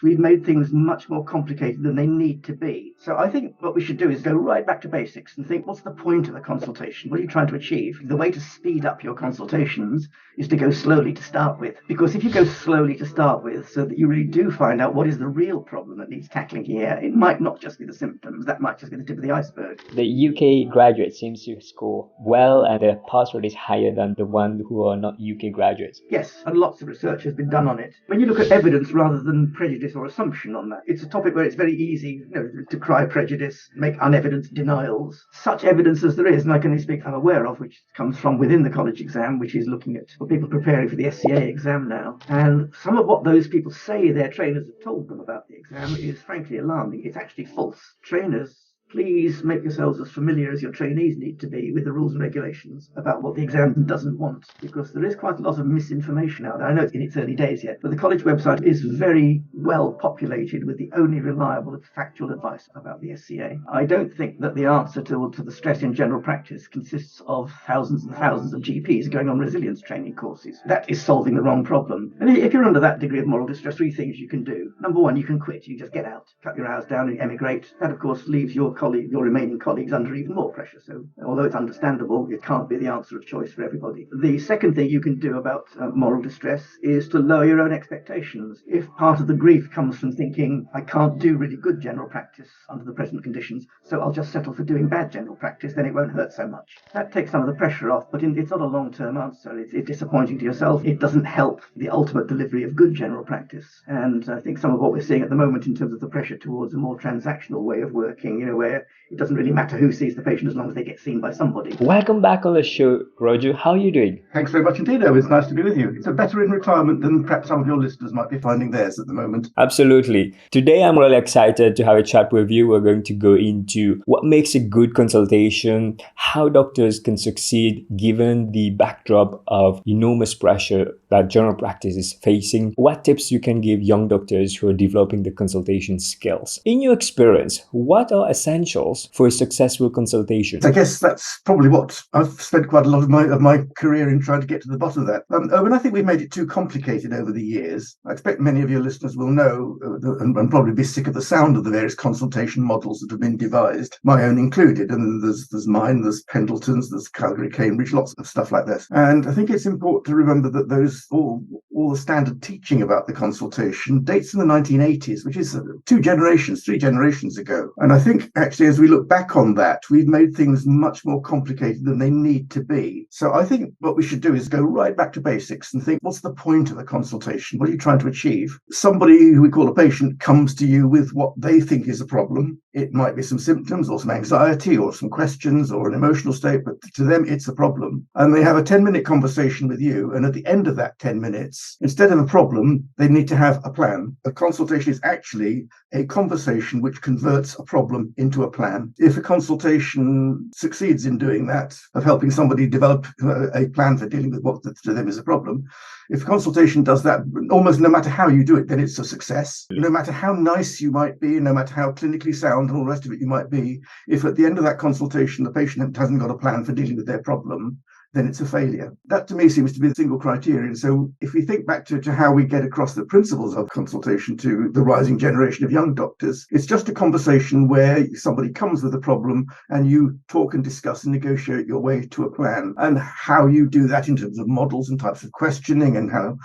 We've made things much more complicated than they need to be. So I think what we should do is go right back to basics and think, what's the point of a consultation? What are you trying to achieve? The way to speed up your consultations is to go slowly to start with. Because if you go slowly to start with, so that you really do find out what is the real problem that needs tackling here, it might not just be the symptoms, that might just be the tip of the iceberg. The UK graduate seems to score well and the pass rate is higher than the one who are not UK graduates. Yes, and lots of research has been done on it. When you look at evidence rather than prejudice or assumption on that, it's a topic where it's very easy, to cry prejudice, make unevidenced denials. Such evidence as there is, and I can only speak I'm aware of, which comes from within the college exam, which is looking at for people preparing for the SCA exam now. And some of what those people say their trainers have told them about the exam is frankly alarming. It's actually false. Trainers, please make yourselves as familiar as your trainees need to be with the rules and regulations about what the exam doesn't want, because there is quite a lot of misinformation out there. I know it's in its early days yet, but the college website is very well populated with the only reliable factual advice about the SCA. I don't think that the answer to the stress in general practice consists of thousands and thousands of GPs going on resilience training courses. That is solving the wrong problem. And if you're under that degree of moral distress, 3 things you can do. Number 1, you can quit. You just get out, cut your hours down and emigrate. That, of course, leaves your remaining colleagues under even more pressure. So although it's understandable, it can't be the answer of choice for everybody. The second thing you can do about moral distress is to lower your own expectations. If part of the grief comes from thinking, I can't do really good general practice under the present conditions, so I'll just settle for doing bad general practice, then it won't hurt so much. That takes some of the pressure off, but it's not a long-term answer. It's disappointing to yourself. It doesn't help the ultimate delivery of good general practice. And I think some of what we're seeing at the moment in terms of the pressure towards a more transactional way of working, where it doesn't really matter who sees the patient as long as they get seen by somebody. Welcome back on the show, Roger. How are you doing? Thanks very much indeed, Owen. It's nice to be with you. It's better in retirement than perhaps some of your listeners might be finding theirs at the moment. Absolutely. Today, I'm really excited to have a chat with you. We're going to go into what makes a good consultation, how doctors can succeed given the backdrop of enormous pressure that general practice is facing, what tips you can give young doctors who are developing the consultation skills. In your experience, what are essentials for a successful consultation? I guess that's probably what I've spent quite a lot of my career in trying to get to the bottom of that. Owen, I think we've made it too complicated over the years. I expect many of your listeners will know and probably be sick of the sound of the various consultation models that have been devised, my own included. And there's mine, there's Pendleton's, there's Calgary, Cambridge, lots of stuff like this. And I think it's important to remember that those all the standard teaching about the consultation dates from the 1980s, which is 3 generations ago. And I think actually as we look back on that, we've made things much more complicated than they need to be. So I think what we should do is go right back to basics and think, what's the point of a consultation? What are you trying to achieve? Somebody who we call a patient comes to you with what they think is a problem. It might be some symptoms or some anxiety or some questions or an emotional state, but to them it's a problem. And they have a 10-minute conversation with you. And at the end of that 10 minutes, instead of a problem, they need to have a plan. A consultation is actually a conversation which converts a problem into a plan. If a consultation succeeds in doing that, of helping somebody develop a plan for dealing with what to them is a problem, if a consultation does that, almost no matter how you do it, then it's a success. No matter how nice you might be, no matter how clinically sound and all the rest of it you might be, if at the end of that consultation the patient hasn't got a plan for dealing with their problem, then it's a failure. That to me seems to be the single criterion. So if we think back to how we get across the principles of consultation to the rising generation of young doctors, it's just a conversation where somebody comes with a problem and you talk and discuss and negotiate your way to a plan. And how you do that in terms of models and types of questioning and how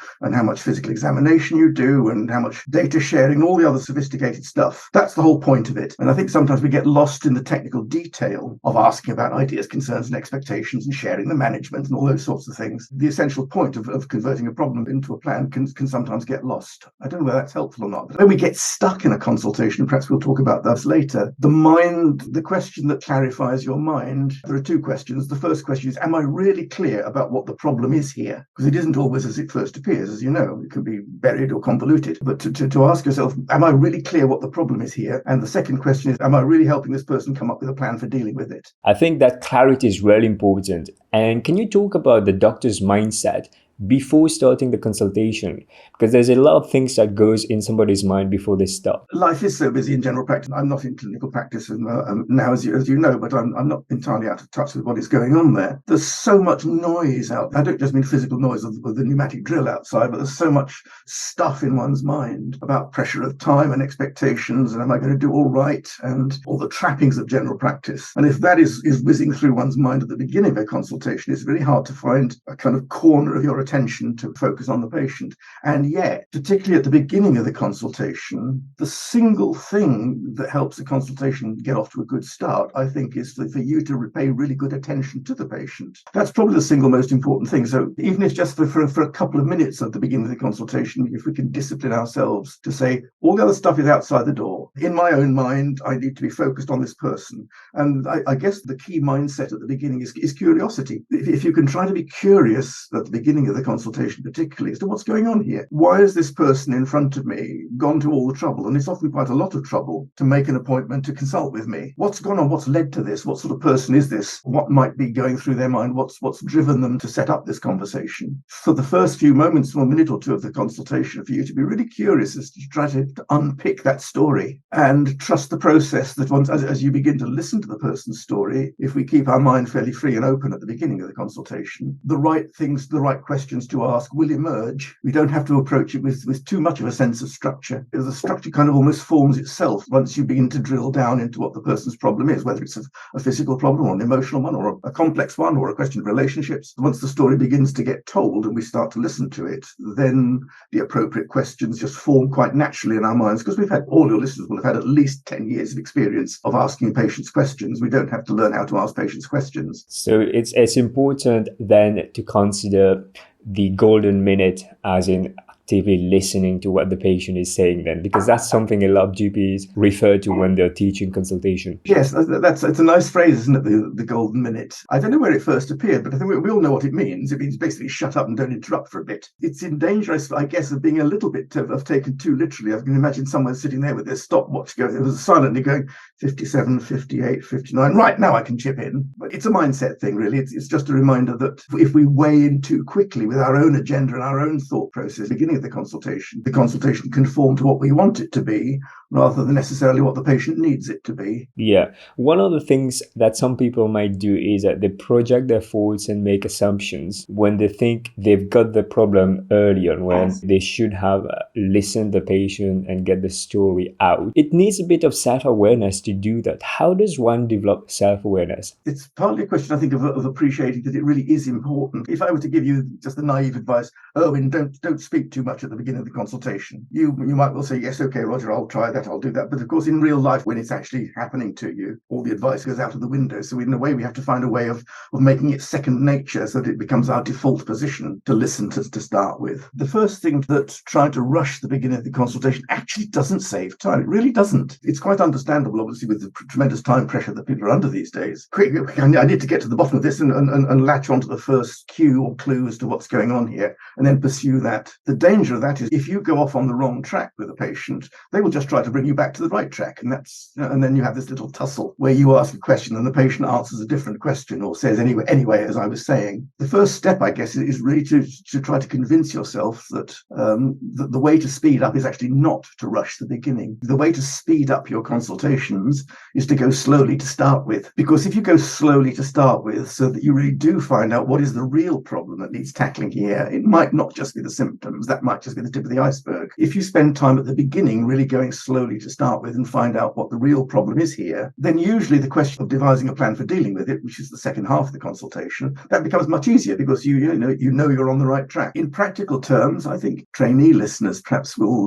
much physical examination you do and how much data sharing, all the other sophisticated stuff. That's the whole point of it. And I think sometimes we get lost in the technical detail of asking about ideas, concerns and expectations and sharing the management and all those sorts of things. The essential point of converting a problem into a plan can sometimes get lost. I don't know whether that's helpful or not. But when we get stuck in a consultation, perhaps we'll talk about that later, the question that clarifies your mind, there are 2 questions. The first question is, am I really clear about what the problem is here? Because it isn't always as it first appears, as you know. It can be buried or convoluted. But to ask yourself, am I really clear what the problem is here? And the second question is, am I really helping this person come up with a plan for dealing with it? I think that clarity is really important. And can you talk about the doctor's mindset before starting the consultation? Because there's a lot of things that goes in somebody's mind before they start. Life is so busy in general practice. I'm not in clinical practice now, as you know, but I'm not entirely out of touch with what is going on there. There's so much noise out there. I don't just mean physical noise of the pneumatic drill outside, but there's so much stuff in one's mind about pressure of time and expectations, and am I going to do all right, and all the trappings of general practice. And if that is whizzing through one's mind at the beginning of a consultation, it's really hard to find a kind of corner of your attention to focus on the patient. And yet, particularly at the beginning of the consultation, the single thing that helps the consultation get off to a good start, I think, is for you to pay really good attention to the patient. That's probably the single most important thing. So even if just for a couple of minutes at the beginning of the consultation, if we can discipline ourselves to say, all the other stuff is outside the door. In my own mind, I need to be focused on this person. And I guess the key mindset at the beginning is curiosity. If you can try to be curious at the beginning of the consultation, particularly as to what's going on here. Why has this person in front of me gone to all the trouble, and it's often quite a lot of trouble, to make an appointment to consult with me? What's gone on? What's led to this? What sort of person is this? What might be going through their mind? What's driven them to set up this conversation? For the first few moments, or a minute or two of the consultation, for you to be really curious as to try to unpick that story and trust the process that once, as you begin to listen to the person's story, if we keep our mind fairly free and open at the beginning of the consultation, the right things, the right questions to ask will emerge. We don't have to approach it with too much of a sense of structure. The structure kind of almost forms itself once you begin to drill down into what the person's problem is, whether it's a physical problem or an emotional one or a complex one or a question of relationships. Once the story begins to get told and we start to listen to it, then the appropriate questions just form quite naturally in our minds, because all your listeners will have had at least 10 years of experience of asking patients questions. We don't have to learn how to ask patients questions. So it's important then to consider the golden minute, as in actively listening to what the patient is saying then, because that's something a lot of GPs refer to when they're teaching consultation. Yes, it's a nice phrase, isn't it? The golden minute. I don't know where it first appeared, but I think we all know what it means. It means basically shut up and don't interrupt for a bit. It's in danger, I guess, of being a little bit of taken too literally. I can imagine someone sitting there with their stopwatch going, it was silently going 57, 58, 59. Right, now I can chip in. But it's a mindset thing, really. It's just a reminder that if we weigh in too quickly with our own agenda and our own thought process beginning the consultation conform to what we want it to be rather than necessarily what the patient needs it to be. Yeah. One of the things that some people might do is that they project their faults and make assumptions when they think they've got the problem early on, when they should have listened to the patient and get the story out. It needs a bit of self-awareness to do that. How does one develop self-awareness? It's partly a question, I think, of appreciating that it really is important. If I were to give you just the naive advice, Erwin, don't speak too much at the beginning of the consultation. You might well say, yes, okay, Roger, I'll try that, I'll do that. But of course, in real life, when it's actually happening to you, all the advice goes out of the window. So in a way, we have to find a way of making it second nature so that it becomes our default position to listen to start with. The first thing that trying to rush the beginning of the consultation actually doesn't save time. It really doesn't. It's quite understandable, obviously, with the tremendous time pressure that people are under these days. Quick, I need to get to the bottom of this and latch onto the first cue or clue as to what's going on here and then pursue that. The danger of that is if you go off on the wrong track with a patient, they will just try to bring you back to the right track. And then you have this little tussle where you ask a question and the patient answers a different question or says anyway, as I was saying. The first step, I guess, is really to try to convince yourself that the way to speed up is actually not to rush the beginning. The way to speed up your consultations is to go slowly to start with. Because if you go slowly to start with so that you really do find out what is the real problem that needs tackling here, it might not just be the symptoms, that might just be the tip of the iceberg. If you spend time at the beginning really going slowly to start with and find out what the real problem is here, then usually the question of devising a plan for dealing with it, which is the second half of the consultation, that becomes much easier because you know you're on the right track. In practical terms, I think trainee listeners perhaps will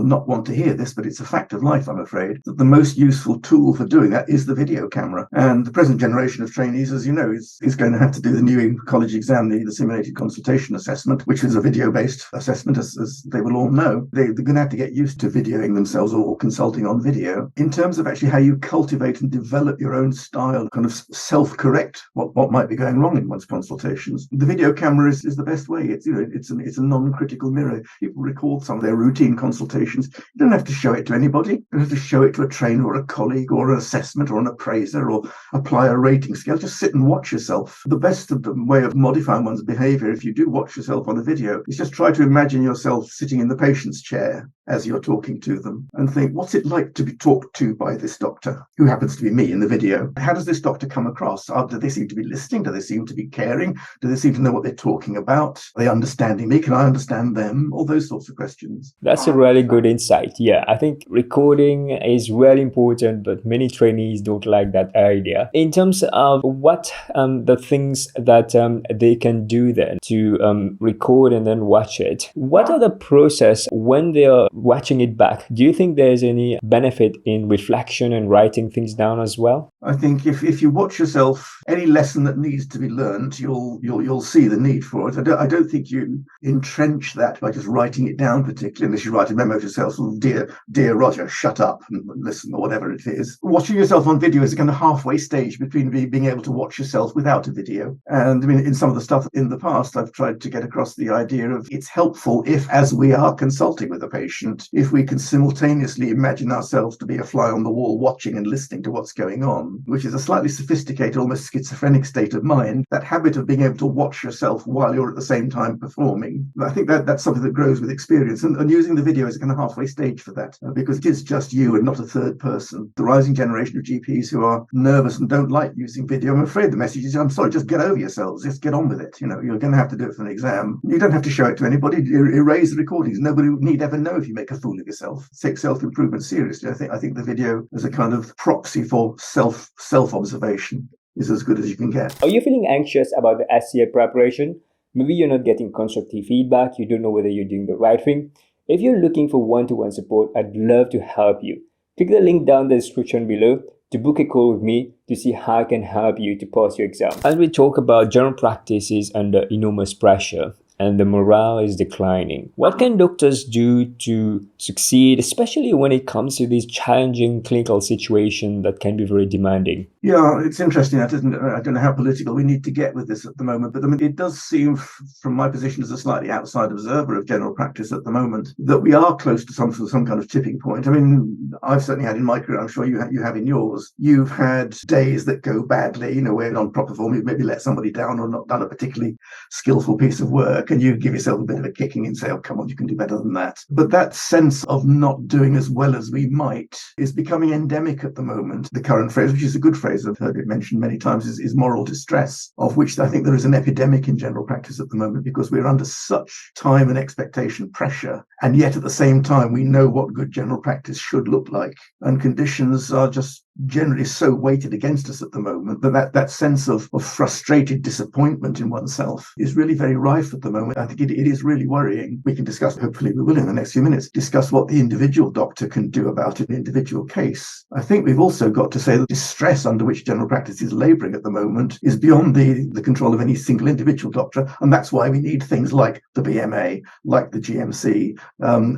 not want to hear this, but it's a fact of life, I'm afraid, that the most useful tool for doing that is the video camera. And the present generation of trainees, as you know, is going to have to do the new college exam, the simulated consultation assessment, which is a video-based assessment assessment, as they will all know, they're going to have to get used to videoing themselves or consulting on video. In terms of actually how you cultivate and develop your own style, kind of self-correct what might be going wrong in one's consultations, the video camera is the best way. It's a non-critical mirror. People record some of their routine consultations. You don't have to show it to anybody. You don't have to show it to a trainer or a colleague or an assessment or an appraiser or apply a rating scale. Just sit and watch yourself. The best way of modifying one's behavior, if you do watch yourself on a video, is just try to imagine yourself sitting in the patient's chair as you're talking to them and think, what's it like to be talked to by this doctor, who happens to be me in the video? How does this doctor come across? Do they seem to be listening? Do they seem to be caring? Do they seem to know what they're talking about? Are they understanding me? Can I understand them? All those sorts of questions. That's a really good insight. Yeah, I think recording is really important, but many trainees don't like that idea. In terms of what the things that they can do then to record and then watch it, what are the process when they are watching it back? Do you think there's any benefit in reflection and writing things down as well? I think if you watch yourself, any lesson that needs to be learned, you'll see the need for it. I don't think you entrench that by just writing it down, particularly unless you write a memo to yourself, dear Roger, shut up and listen, or whatever it is. Watching yourself on video is a kind of halfway stage between being able to watch yourself without a video. And I mean, in some of the stuff in the past, I've tried to get across the idea of it's helpful if, as we are consulting with a patient, if we can simultaneously imagine ourselves to be a fly on the wall watching and listening to what's going on, which is a slightly sophisticated, almost schizophrenic state of mind. That habit of being able to watch yourself while you're at the same time performing, I think that's something that grows with experience. And using the video is a kind of halfway stage for that, because it is just you and not a third person. The rising generation of GPs who are nervous and don't like using video, I'm afraid the message is, I'm sorry, just get over yourselves, just get on with it. You're going to have to do it for an exam. You don't have to show it to anybody. Erase the recordings. Nobody need ever know if you make a fool of yourself. Take self-improvement seriously. I think the video as a kind of proxy for self-observation is as good as you can get. Are you feeling anxious about the SCA preparation? Maybe you're not getting constructive feedback, you don't know whether you're doing the right thing. If you're looking for one-to-one support, I'd love to help you. Click the link down in the description below to book a call with me to see how I can help you to pass your exam. As we talk about general practices under enormous pressure, and the morale is declining. What can doctors do to succeed, especially when it comes to these challenging clinical situations that can be very demanding? Yeah, it's interesting, that isn't it? I don't know how political we need to get with this at the moment, but I mean, it does seem, from my position as a slightly outside observer of general practice at the moment, that we are close to some kind of tipping point. I mean, I've certainly had in my career, I'm sure you have in yours, you've had days that go badly, where you're on proper form, you've maybe let somebody down or not done a particularly skillful piece of work, and you give yourself a bit of a kicking and say, oh, come on, you can do better than that. But that sense of not doing as well as we might is becoming endemic at the moment. The current phrase, which is a good phrase, I've heard it mentioned many times, is moral distress, of which I think there is an epidemic in general practice at the moment, because we're under such time and expectation pressure, and yet at the same time we know what good general practice should look like, and conditions are just generally so weighted against us at the moment that sense of frustrated disappointment in oneself is really very rife at the moment. I think it is really worrying. We can discuss, hopefully we will in the next few minutes, discuss what the individual doctor can do about it in an individual case. I think we've also got to say that the distress under which general practice is labouring at the moment is beyond the control of any single individual doctor, and that's why we need things like the BMA, like the GMC,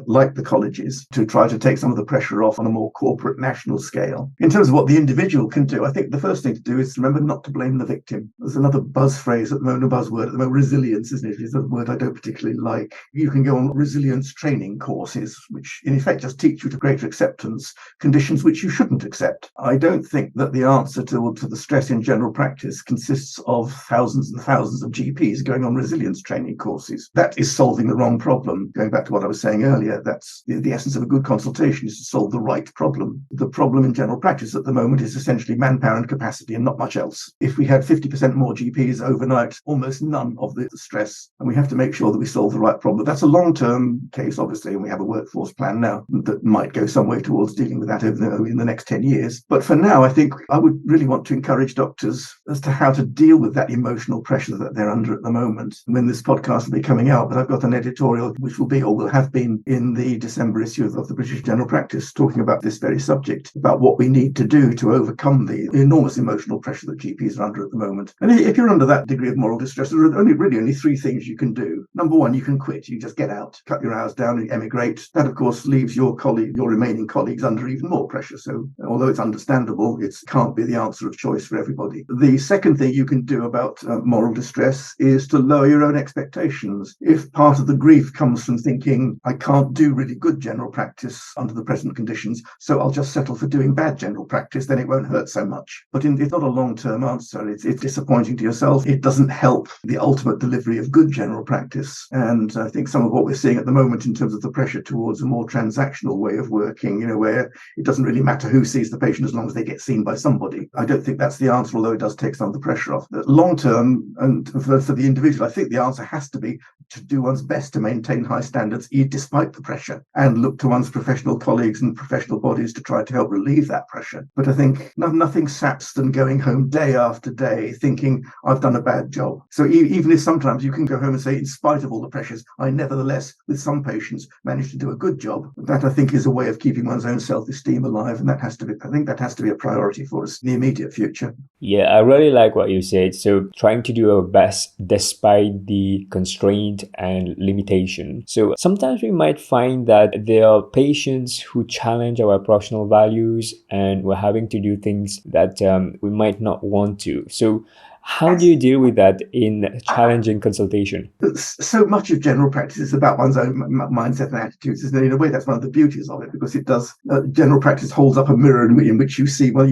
like the colleges, to try to take some of the pressure off on a more corporate national scale. In terms of what the individual can do, I think the first thing to do is remember not to blame the victim. There's another buzz phrase at the moment, a buzzword at the moment, resilience, isn't it? It's a word I don't particularly like. You can go on resilience training courses, which in effect just teach you to greater acceptance conditions which you shouldn't accept. I don't think that the answer to the stress in general practice consists of thousands and thousands of GPs going on resilience training courses. That is solving the wrong problem. Going back to what I was saying earlier, that's the essence of a good consultation, is to solve the right problem. The problem in general practice at the moment is essentially manpower and capacity and not much else. If we had 50% more GPs overnight, almost none of the stress, and we have to make sure that we solve the right problem. That's a long-term case, obviously, and we have a workforce plan now that might go some way towards dealing with that in the next 10 years. But for now, I think I would really want to encourage doctors as to how to deal with that emotional pressure that they're under at the moment. When this podcast will be coming out, but I've got an editorial which will be, or will have been, in the December issue of the British General Practice, talking about this very subject, about what we need to to do to overcome the enormous emotional pressure that GPs are under at the moment. And if you're under that degree of moral distress, there are only three things you can do. Number one, you can quit. You just get out, cut your hours down and emigrate. That, of course, leaves your remaining colleagues under even more pressure. So although it's understandable, it can't be the answer of choice for everybody. The second thing you can do about moral distress is to lower your own expectations. If part of the grief comes from thinking, I can't do really good general practice under the present conditions, so I'll just settle for doing bad general practice, then it won't hurt so much. But it's not a long-term answer. It's disappointing to yourself. It doesn't help the ultimate delivery of good general practice. And I think some of what we're seeing at the moment in terms of the pressure towards a more transactional way of working, where it doesn't really matter who sees the patient as long as they get seen by somebody. I don't think that's the answer, although it does take some of the pressure off. Long-term, and for the individual, I think the answer has to be to do one's best to maintain high standards despite the pressure, and look to one's professional colleagues and professional bodies to try to help relieve that pressure. But I think nothing saps than going home day after day thinking, I've done a bad job. So even if sometimes you can go home and say, in spite of all the pressures, I nevertheless, with some patients, managed to do a good job. That, I think, is a way of keeping one's own self-esteem alive, and I think that has to be a priority for us in the immediate future. Yeah, I really like what you said. So trying to do our best despite the constraint and limitation. So sometimes we might find that there are patients who challenge our professional values and we're having to do things that we might not want to. So how do you deal with that in challenging consultation? So much of general practice is about one's own mindset and attitudes, isn't it? In a way, that's one of the beauties of it, because it does. General practice holds up a mirror in which you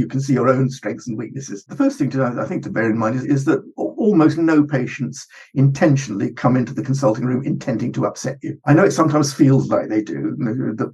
can see your own strengths and weaknesses. The first thing to bear in mind is that almost no patients intentionally come into the consulting room intending to upset you. I know it sometimes feels like they do. That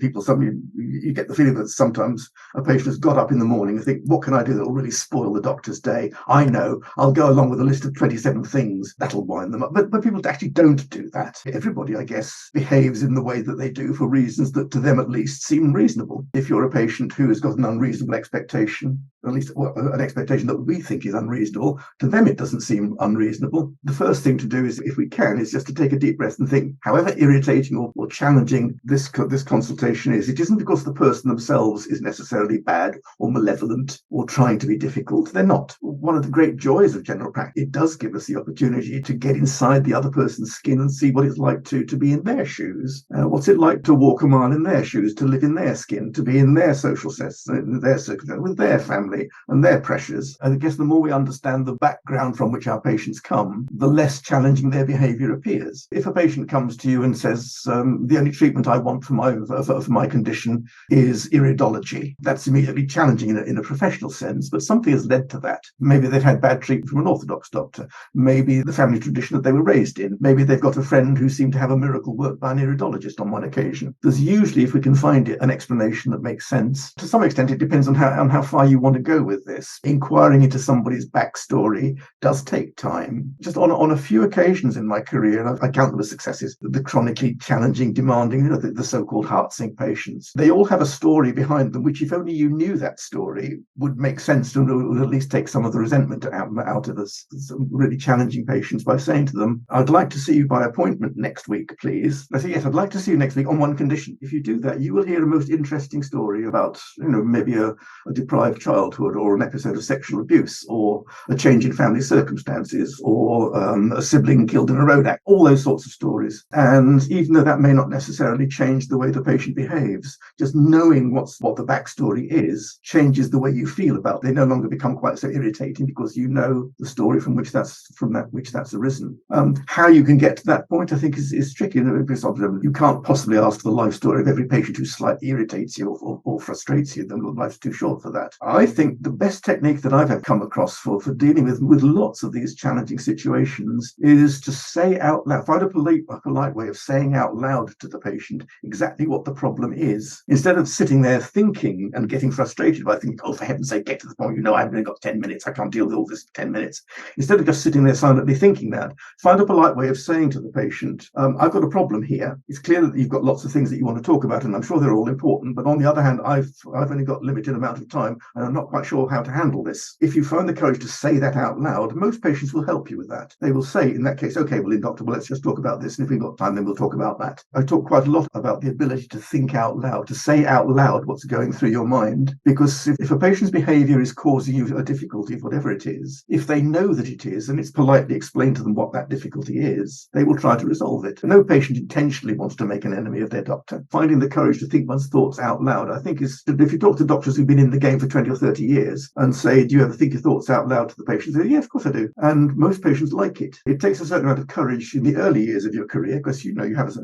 you get the feeling that sometimes a patient has got up in the morning and think, what can I do that will really spoil the doctor's day? I know, I'll go along with a list of 27 things that'll wind them up. But people actually don't do that. Everybody, I guess, behaves in the way that they do for reasons that to them at least seem reasonable. If you're a patient who has got an unreasonable expectation, at least an expectation that we think is unreasonable, to them it doesn't seem unreasonable. The first thing to do is, if we can, is just to take a deep breath and think, however irritating or challenging this consultation is, it isn't because the person themselves is necessarily bad or malevolent or trying to be difficult. They're not. One of the great joys of general practice, it does give us the opportunity to get inside the other person's skin and see what it's like to be in their shoes. What's it like to walk a mile in their shoes, to live in their skin, to be in their social setting, their circumstance, with their family and their pressures. And I guess the more we understand the background from which our patients come, the less challenging their behaviour appears. If a patient comes to you and says, the only treatment I want for my condition is iridology, that's immediately challenging in a professional sense, but something has led to that. Maybe they've had bad treatment from an orthodox doctor. Maybe the family tradition that they were raised in. Maybe they've got a friend who seemed to have a miracle worked by an iridologist on one occasion. There's usually, if we can find it, an explanation that makes sense. To some extent, it depends on how far you want to go with this. Inquiring into somebody's backstory does take time. Just on a few occasions in my career, and I count them as successes, the chronically challenging, demanding, the so-called Heartsink patients, they all have a story behind them, which if only you knew that story would make sense and would at least take some of the resentment out of us. Some really challenging patients by saying to them, I'd like to see you by appointment next week, please. I say, yes, I'd like to see you next week on one condition. If you do that, you will hear a most interesting story about, maybe a deprived childhood or an episode of sexual abuse or a change in family circumstances or a sibling killed in a road accident, all those sorts of stories. And even though that may not necessarily change the way the patient behaves, just knowing what the backstory is changes the way you feel about it. They no longer become quite so irritating because you know the story from which that's arisen. How you can get to that point, I think, is tricky, because you can't possibly ask the life story of every patient who slightly irritates you or frustrates you. Then life's too short for that. I think the best technique that I've come across for dealing with lots of these challenging situations is to say out loud, find a polite way of saying out loud to the patient exactly what the problem is, instead of sitting there thinking and getting frustrated by thinking, oh, for heaven's sake, get to the point, I've only got 10 minutes, I can't deal with all this in 10 minutes. Instead of just sitting there silently thinking that, find a polite way of saying to the patient, I've got a problem here. It's clear that you've got lots of things that you want to talk about, and I'm sure they're all important, but on the other hand, I've only got a limited amount of time, and I'm not not quite sure how to handle this. If you find the courage to say that out loud, most patients will help you with that. They will say, in that case, okay, well, doctor, let's just talk about this. And if we've got time, then we'll talk about that. I talk quite a lot about the ability to think out loud, to say out loud what's going through your mind. Because if a patient's behavior is causing you a difficulty, whatever it is, if they know that it is, and it's politely explained to them what that difficulty is, they will try to resolve it. No patient intentionally wants to make an enemy of their doctor. Finding the courage to think one's thoughts out loud, I think, is, if you talk to doctors who've been in the game for 20 or 30 years and say, do you ever think your thoughts out loud to the patient? They say, yeah, of course I do. And most patients like it. It takes a certain amount of courage in the early years of your career, because you have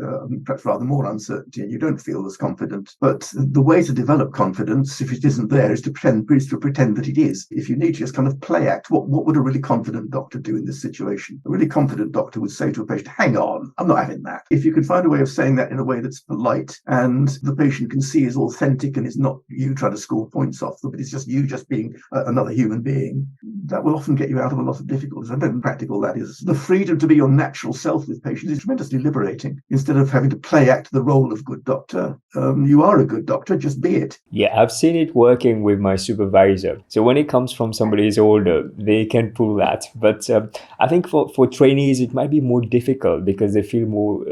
perhaps rather more uncertainty and you don't feel as confident. But the way to develop confidence, if it isn't there, is to pretend that it is. If you need to just kind of play act, what would a really confident doctor do in this situation? A really confident doctor would say to a patient, hang on, I'm not having that. If you can find a way of saying that in a way that's polite and the patient can see is authentic and is not you trying to score points off them, but it's just you just being another human being, that will often get you out of a lot of difficulties. I don't know how practical that is. The freedom to be your natural self with patients is tremendously liberating. Instead of having to play act the role of good doctor, you are a good doctor, just be it. Yeah, I've seen it working with my supervisor. So when it comes from somebody who's older, they can pull that. But I think for trainees, it might be more difficult because they feel more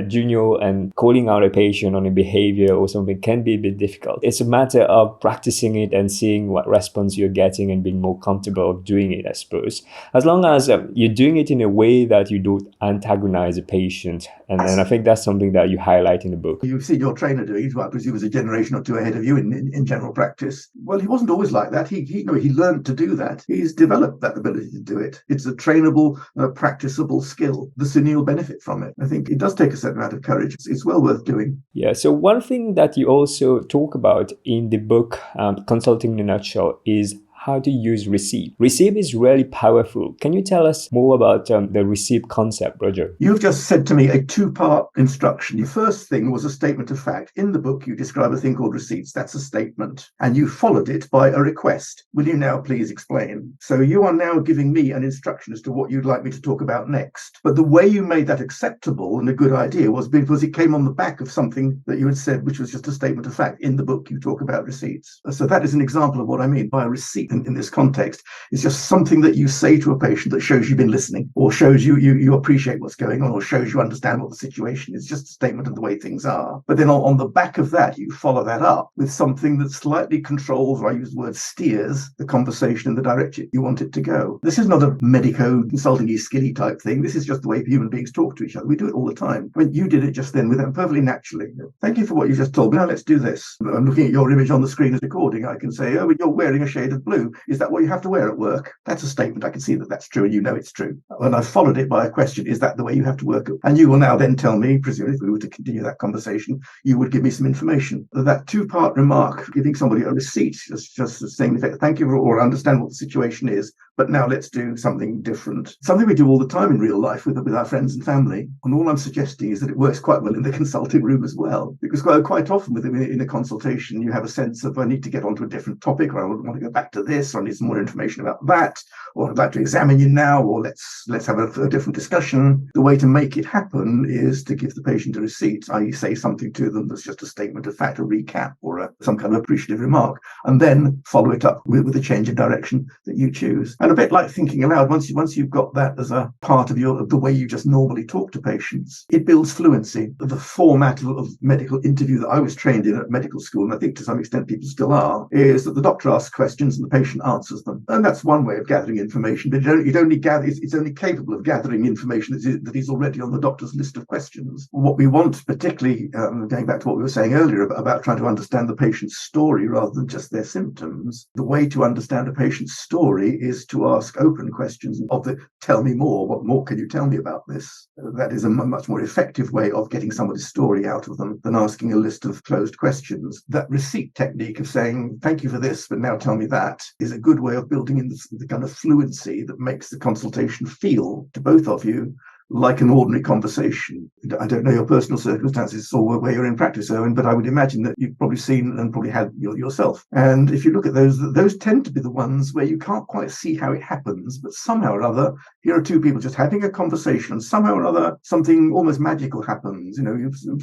junior, and calling out a patient on a behavior or something can be a bit difficult. It's a matter of practicing it and seeing what response you're getting and being more comfortable doing it, I suppose. As long as you're doing it in a way that you don't antagonize a patient. And then I think that's something that you highlight in the book. You've seen your trainer doing it, well, I presume he was a generation or two ahead of you in general practice. Well, he wasn't always like that. He learned to do that. He's developed that ability to do it. It's a trainable, practicable skill. The senior will benefit from it. I think it does take a certain amount of courage. It's well worth doing. Yeah. So one thing that you also talk about in the book, Consulting in a Nutshell, is how to use receipt. Receipt is really powerful. Can you tell us more about the receipt concept, Roger? You've just said to me a two-part instruction. Your first thing was a statement of fact. In the book, you describe a thing called receipts. That's a statement. And you followed it by a request. Will you now please explain? So you are now giving me an instruction as to what you'd like me to talk about next. But the way you made that acceptable and a good idea was because it came on the back of something that you had said, which was just a statement of fact. In the book, you talk about receipts. So that is an example of what I mean by a receipt. In this context, it's just something that you say to a patient that shows you've been listening, or shows you appreciate what's going on, or shows you understand what the situation is. Just a statement of the way things are. But then on the back of that, you follow that up with something that slightly controls, or I use the word steers, the conversation in the direction you want it to go. This is not a medico consulting-y skilly type thing. This is just the way human beings talk to each other. We do it all the time. I mean, you did it just then with them perfectly naturally. Thank you for what you just told me. Now let's do this. I'm looking at your image on the screen as recording. I can say, oh, you're wearing a shade of blue. Is that what you have to wear at work? That's a statement. I can see that that's true, and you know it's true. And I've followed it by a question. Is that the way you have to work? And you will now then tell me, presumably if we were to continue that conversation, you would give me some information. That two-part remark, giving somebody a receipt, just saying, thank you, or understand what the situation is, but now let's do something different. Something we do all the time in real life with our friends and family. And all I'm suggesting is that it works quite well in the consulting room as well. Because quite often in a consultation, you have a sense of, I need to get onto a different topic, or I want to go back to this, or I need some more information about that, or I'd like to examine you now, or let's have a different discussion. The way to make it happen is to give the patient a receipt, i.e. say something to them that's just a statement of fact, a recap, or some kind of appreciative remark, and then follow it up with a change of direction that you choose. And a bit like thinking aloud, once you've got that as a part of the way you just normally talk to patients, it builds fluency. The format of medical interview that I was trained in at medical school, and I think to some extent people still are, is that the doctor asks questions and the patient answers them. And that's one way of gathering information, but it's only capable of gathering information that is already on the doctor's list of questions. What we want, particularly going back to what we were saying earlier about trying to understand the patient's story rather than just their symptoms, the way to understand a patient's story is to ask open questions of the tell me more, what more can you tell me about this? That is a much more effective way of getting somebody's story out of them than asking a list of closed questions. That receipt technique of saying, thank you for this, but now tell me that, is a good way of building in the kind of fluency that makes the consultation feel to both of you like an ordinary conversation. I don't know your personal circumstances or where you're in practice, Erwin, but I would imagine that you've probably seen and probably had yourself. And if you look at those tend to be the ones where you can't quite see how it happens, but somehow or other, here are two people just having a conversation, and somehow or other, something almost magical happens.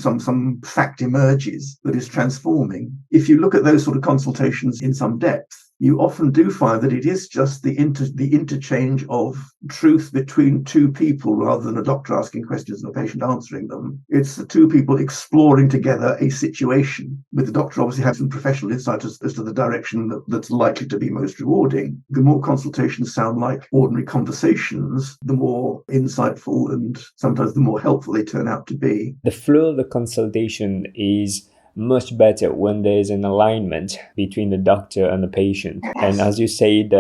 Some fact emerges that is transforming. If you look at those sort of consultations in some depth, you often do find that it is just the interchange of truth between two people rather than a doctor asking questions and a patient answering them. It's the two people exploring together a situation, with the doctor obviously having some professional insight as to the direction that's likely to be most rewarding. The more consultations sound like ordinary conversations, the more insightful and sometimes the more helpful they turn out to be. The flow of the consultation is much better when there's an alignment between the doctor and the patient. Yes. And as you said,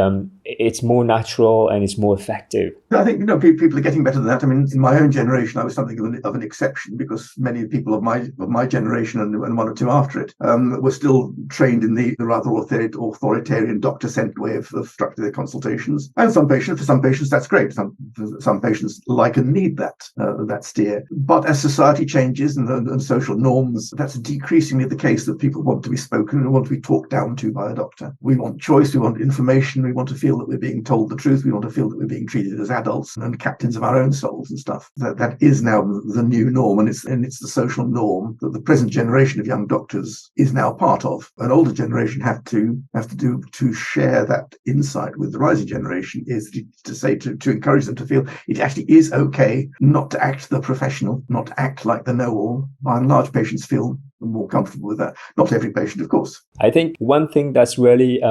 it's more natural and it's more effective. I think people are getting better than that. I mean, in my own generation, I was something of an exception because many people of my generation and one or two after it were still trained in the rather authoritarian doctor-centered way of structuring their consultations. And for some patients, that's great. Some patients like and need that steer. But as society changes and social norms, that's decreasingly the case that people want to be spoken and want to be talked down to by a doctor. We want choice. We want information. We want to feel that we're being told the truth. We want to feel that we're being treated as adults and captains of our own souls and stuff. That is now the new norm, and it's the social norm that the present generation of young doctors is now part of. An older generation have to do to share that insight with the rising generation is to encourage them to feel it actually is okay not to act the professional, not to act like the know-all. By and large, patients feel more comfortable with that. Not every patient, of course. I think one thing that's really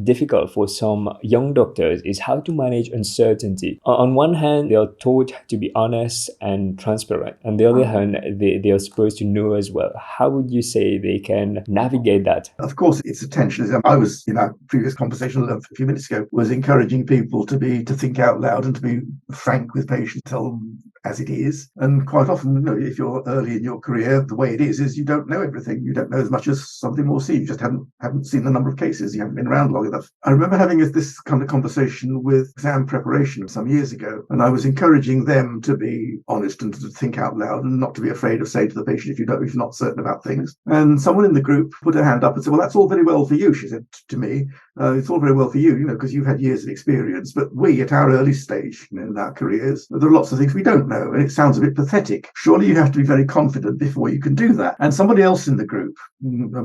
difficult for some young doctors is how to manage uncertainty. On one hand, they are taught to be honest and transparent. On the other hand, they are supposed to know as well. How would you say they can navigate that? Of course, it's a tension. I was, in our previous conversation a few minutes ago, was encouraging people to think out loud and to be frank with patients, tell them as it is. And quite often, if you're early in your career, the way it is you don't know everything. You don't know as much as somebody more senior. You just haven't seen the number of cases. You haven't been around long enough. I remember having this kind of conversation with exam preparation some years ago, and I was encouraging them to be honest and to think out loud and not to be afraid of saying to the patient if you're not certain about things. And someone in the group put her hand up and said, "Well, that's all very well for you," she said to me. "It's all very well for you, because you've had years of experience. But we, at our early stage in our careers, there are lots of things we don't know, and it sounds a bit pathetic. Surely you have to be very confident before you can do that." And somebody else in the group,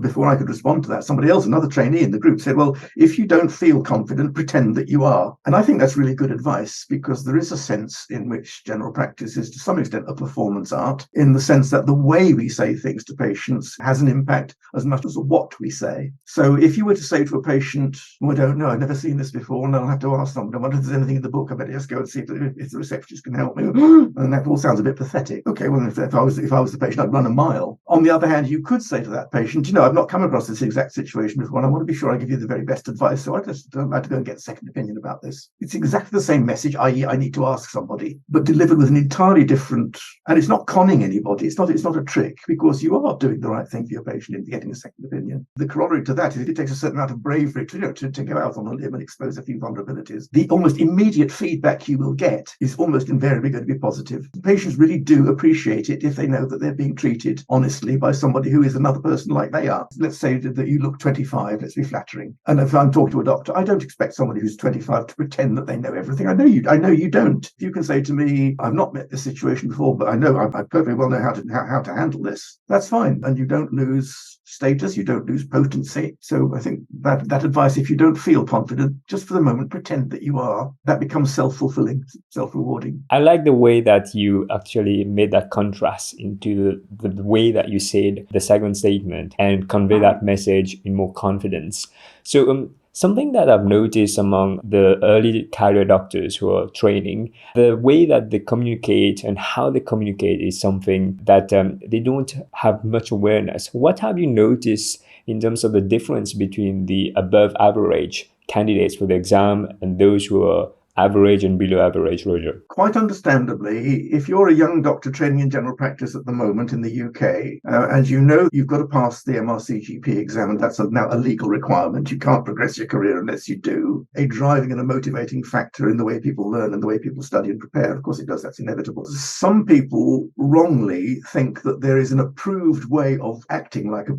before I could respond to that, another trainee in the group said, "Well, if you don't feel confident, pretend that you are." And I think that's really good advice, because there is a sense in which general practice is to some extent a performance art, in the sense that the way we say things to patients has an impact as much as what we say. So if you were to say to a patient, "Well, I don't know, I've never seen this before, and I'll have to ask someone, I wonder if there's anything in the book, I better just go and see if the receptionist can help me," and that all sounds a bit pathetic. Okay, well, if I was the patient, I'd run a mile. On the other hand, you could say to that patient, "I've not come across this exact situation before, and I want to be sure I give you the very best advice, so I just had to go and get a second opinion about this." It's exactly the same message, i.e. I need to ask somebody, but delivered with an entirely different, and it's not conning anybody, it's not a trick, because you are doing the right thing for your patient in getting a second opinion. The corollary to that is it takes a certain amount of bravery to go out on a limb and expose a few vulnerabilities. The almost immediate feedback you will get is almost invariably going to be positive. Patients really do appreciate it if they know that they're being treated honestly by somebody who is another person like they are. Let's say that you look 25, let's be flattering. And if I'm talking to a doctor, I don't expect somebody who's 25 to pretend that they know everything. I know you don't. If you can say to me, "I've not met this situation before, but I perfectly well know how to handle this," that's fine. And you don't lose status, you don't lose potency. So I think that advice, if you don't feel confident, just for the moment, pretend that you are. That becomes self-fulfilling, self-rewarding. I like the way that you actually made that contrast into the way that you said the second statement and convey that message in more confidence. So something that I've noticed among the early career doctors who are training, the way that they communicate and how they communicate is something that they don't have much awareness. What have you noticed in terms of the difference between the above average candidates for the exam and those who are average and below average, Roger? Quite understandably, if you're a young doctor training in general practice at the moment in the UK, and you've got to pass the MRCGP exam, and that's now a legal requirement, you can't progress your career unless you do, a driving and a motivating factor in the way people learn and the way people study and prepare. Of course it does, that's inevitable. Some people wrongly think that there is an approved way of acting like a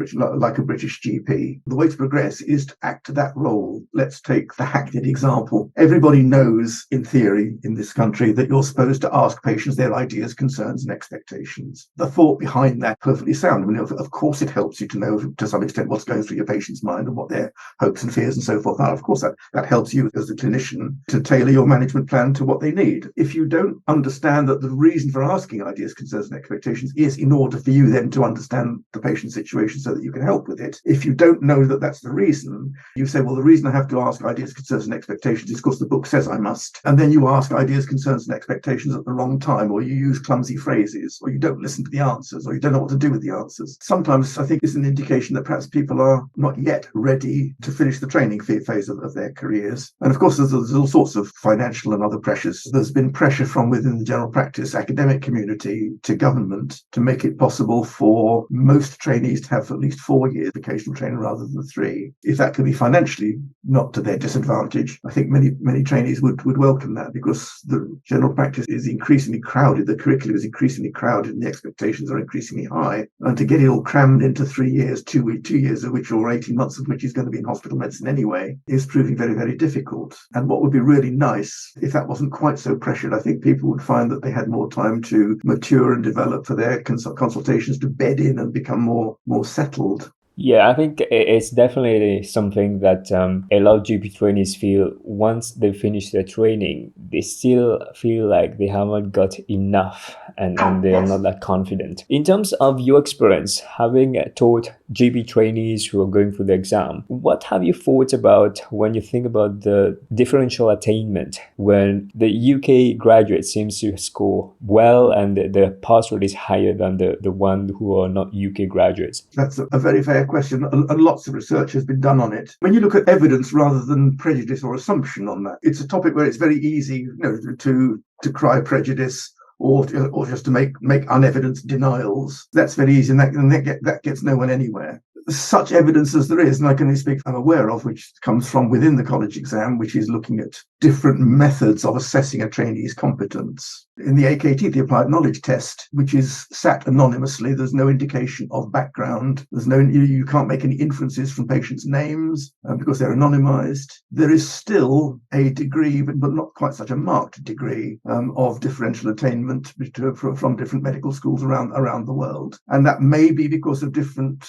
British GP. The way to progress is to act that role. Let's take the hackneyed example. Everybody knows is, in theory, in this country, that you're supposed to ask patients their ideas, concerns, and expectations. The thought behind that perfectly sound. I mean, of course, it helps you to know to some extent what's going through your patient's mind and what their hopes and fears and so forth are. Of course, that helps you as a clinician to tailor your management plan to what they need. If you don't understand that the reason for asking ideas, concerns, and expectations is in order for you then to understand the patient's situation so that you can help with it. If you don't know that that's the reason, you say, well, the reason I have to ask ideas, concerns, and expectations is because the book says I must. And then you ask ideas, concerns, and expectations at the wrong time, or you use clumsy phrases, or you don't listen to the answers, or you don't know what to do with the answers. Sometimes I think it's an indication that perhaps people are not yet ready to finish the training phase of their careers. And of course, there's all sorts of financial and other pressures. There's been pressure from within the general practice academic community to government to make it possible for most trainees to have at least 4 years vocational training rather than 3. If that could be financially not to their disadvantage, I think many trainees would welcome that, because the general practice is increasingly crowded, the curriculum is increasingly crowded, and the expectations are increasingly high. And to get it all crammed into 3 years, 2 years of which, or 18 months of which is going to be in hospital medicine anyway, is proving very, very difficult. And what would be really nice, if that wasn't quite so pressured, I think people would find that they had more time to mature and develop for their consultations to bed in and become more settled. Yeah, I think it's definitely something that a lot of GP trainees feel once they finish their training, they still feel like they haven't got enough and they are not that confident. In terms of your experience, having taught GP trainees who are going through the exam, what have you thought about when you think about the differential attainment, when the UK graduate seems to score well and the pass rate is higher than the one who are not UK graduates? That's a very fair question, and lots of research has been done on it. When you look at evidence rather than prejudice or assumption on that, it's a topic where it's very easy, to cry prejudice or just to make unevidenced denials. That's very easy, and that gets no one anywhere. Such evidence as there is, and I can only speak I'm aware of, which comes from within the college exam, which is looking at different methods of assessing a trainee's competence. In the AKT, the Applied Knowledge Test, which is sat anonymously, there's no indication of background. You can't make any inferences from patients' names because they're anonymized. There is still a degree, but not quite such a marked degree, of differential attainment from different medical schools around the world, and that may be because of different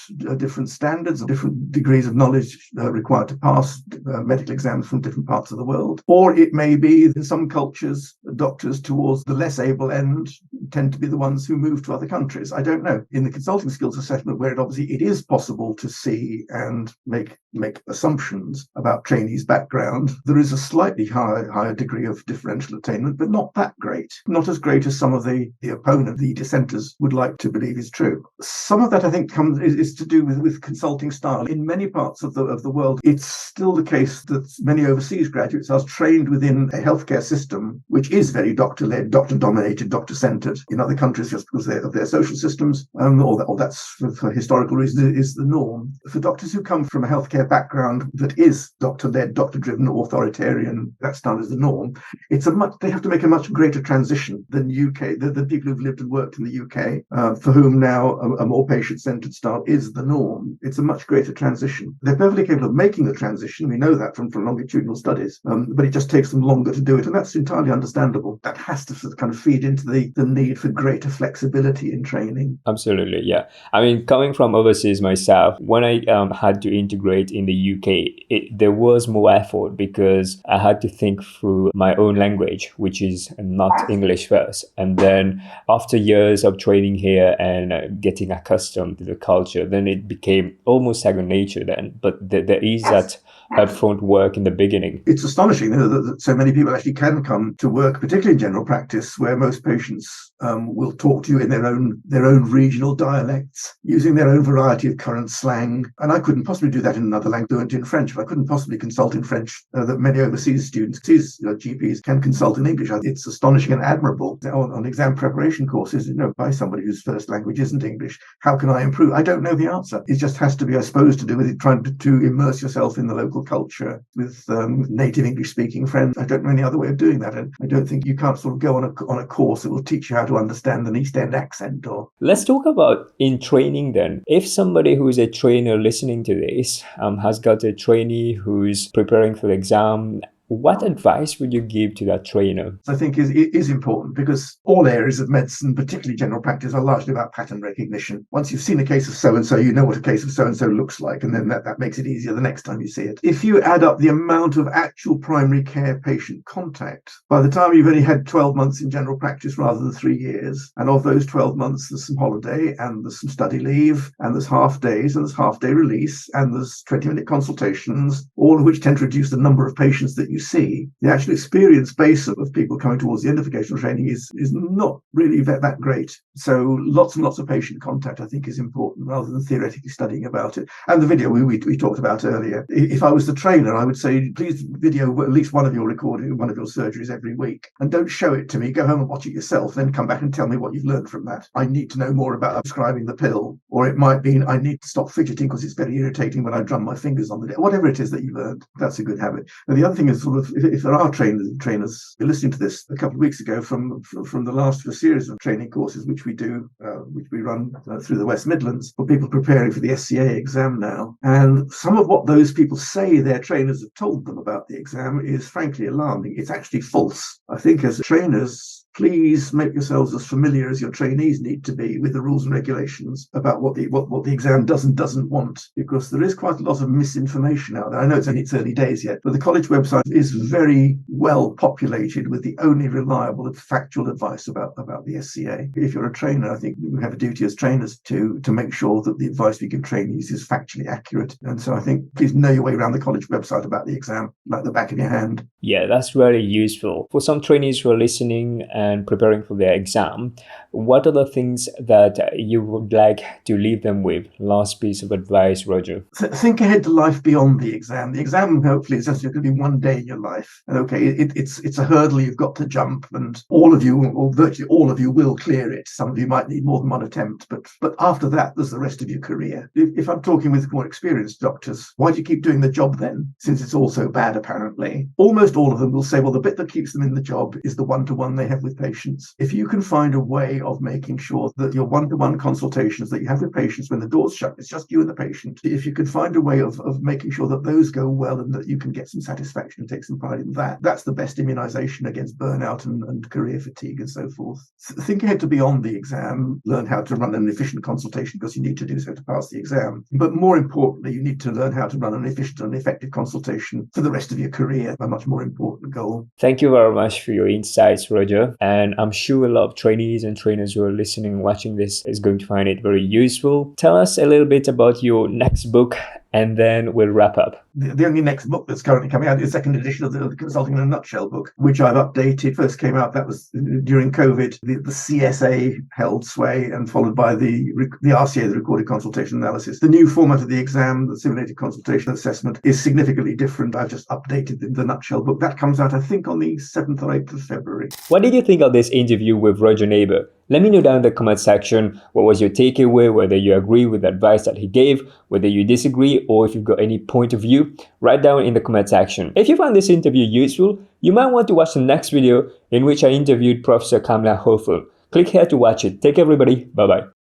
standards, different degrees of knowledge required to pass medical exams from different parts of the world. Or it may be, in some cultures, doctors towards the less able end tend to be the ones who move to other countries. I don't know. In the consulting skills assessment, where it is possible to see and make assumptions about trainees' background, there is a slightly higher degree of differential attainment, but not that great. Not as great as some of the opponent, the dissenters, would like to believe is true. Some of that, I think, is to do with consulting style. In many parts of the world, it's still the case that many overseas graduates are trained within a healthcare system which is very doctor-led, doctor-dominated, doctor-centered. In other countries, just because of their social systems, or that's for historical reasons, is the norm. For doctors who come from a healthcare background that is doctor-led, doctor-driven, authoritarian, that's done as the norm. They have to make a much greater transition than UK. The people who've lived and worked in the UK, for whom now a more patient-centered style is the norm. It's a much greater transition. They're perfectly capable of making the transition. We know that from longitudinal studies, but it just takes them longer to do it, and that's entirely understandable. That has to kind of feed into the need for greater flexibility in training. Absolutely, yeah. I mean, coming from overseas myself, when I had to integrate in the UK, there was more effort because I had to think through my own language, which is not English first. And then after years of training here and getting accustomed to the culture, then it became almost second nature then. But there is that upfront work in the beginning. It's astonishing that so many people actually can come to work, particularly in general practice, where most patients will talk to you in their own regional dialects, using their own variety of current slang. And I couldn't possibly do that in another language, fluent in French. I couldn't possibly consult in French that many overseas students, GPs, can consult in English. It's astonishing and admirable. On exam preparation courses, by somebody whose first language isn't English, how can I improve? I don't know the answer. It just has to be, I suppose, to do with it, trying to immerse yourself in the local culture with native English-speaking friends. I don't know any other way of doing that, and I don't think you can't sort of go on a course that will teach you how to understand an East End accent. Or let's talk about in training then. If somebody who is a trainer listening to this has got a trainee who's preparing for the exam, what advice would you give to that trainer? I think is important, because all areas of medicine, particularly general practice, are largely about pattern recognition. Once you've seen a case of so-and-so, you know what a case of so-and-so looks like, and then that makes it easier the next time you see it. If you add up the amount of actual primary care patient contact, by the time you've only had 12 months in general practice rather than 3 years, and of those 12 months there's some holiday and there's some study leave and there's half days and there's half day release and there's 20-minute consultations, all of which tend to reduce the number of patients that you see, the actual experience base of people coming towards the end of vocational training is not really that great. So lots and lots of patient contact, I think, is important, rather than theoretically studying about it. And the video we talked about earlier, if I was the trainer, I would say, please video at least one of your recording, one of your surgeries every week, and don't show it to me. Go home and watch it yourself, then come back and tell me what you've learned from that. I need to know more about prescribing the pill, or it might be I need to stop fidgeting because it's very irritating when I drum my fingers on the desk. Whatever it is that you learned, that's a good habit. And the other thing is, sort of, if there are trainers listening to this a couple of weeks ago from the last of a series of training courses which we do, which we run through the West Midlands for people preparing for the SCA exam now. And some of what those people say their trainers have told them about the exam is frankly alarming. It's actually false. I think as trainers, please make yourselves as familiar as your trainees need to be with the rules and regulations about what the exam does and doesn't want, because there is quite a lot of misinformation out there. I know it's only its early days yet, but the college website is very well populated with the only reliable and factual advice about the SCA. If you're a trainer, I think we have a duty as trainers to make sure that the advice we give trainees is factually accurate. And so I think please know your way around the college website about the exam like the back of your hand. Yeah, that's really useful. For some trainees who are listening and preparing for their exam, what are the things that you would like to leave them with? Last piece of advice, Roger. Think ahead to life beyond the exam. The exam hopefully is just going to be one day in your life. And okay, it's a hurdle you've got to jump, and all of you, or virtually all of you, will clear it. Some of you might need more than one attempt, but after that, there's the rest of your career. If I'm talking with more experienced doctors, why do you keep doing the job then, since it's all so bad apparently? Almost all of them will say, well, the bit that keeps them in the job is the one-to-one they have with patients. If you can find a way of making sure that your one-to-one consultations that you have with patients when the door's shut, it's just you and the patient, if you can find a way of making sure that those go well and that you can get some satisfaction and take some pride in that, that's the best immunization against burnout and career fatigue and so forth. Think ahead to beyond the exam, learn how to run an efficient consultation because you need to do so to pass the exam. But more importantly, you need to learn how to run an efficient and effective consultation for the rest of your career, a much more important goal. Thank you very much for your insights, Roger. And I'm sure a lot of trainees and trainers who are listening and watching this is going to find it very useful. Tell us a little bit about your next book, and then we'll wrap up. The only next book that's currently coming out is the second edition of the Consulting in a Nutshell book, which I've updated. First came out, that was during COVID. The CSA held sway, and followed by the RCA, the Recorded Consultation Analysis. The new format of the exam, the simulated consultation assessment, is significantly different. I've just updated the Nutshell book. That comes out, I think, on the 7th or 8th of February. What did you think of this interview with Roger Neighbor? Let me know down in the comment section what was your takeaway, whether you agree with the advice that he gave, whether you disagree, or if you've got any point of view. Write down in the comment section. If you found this interview useful, you might want to watch the next video in which I interviewed Professor Kamla Hofel. Click here to watch it. Take care, everybody. Bye-bye.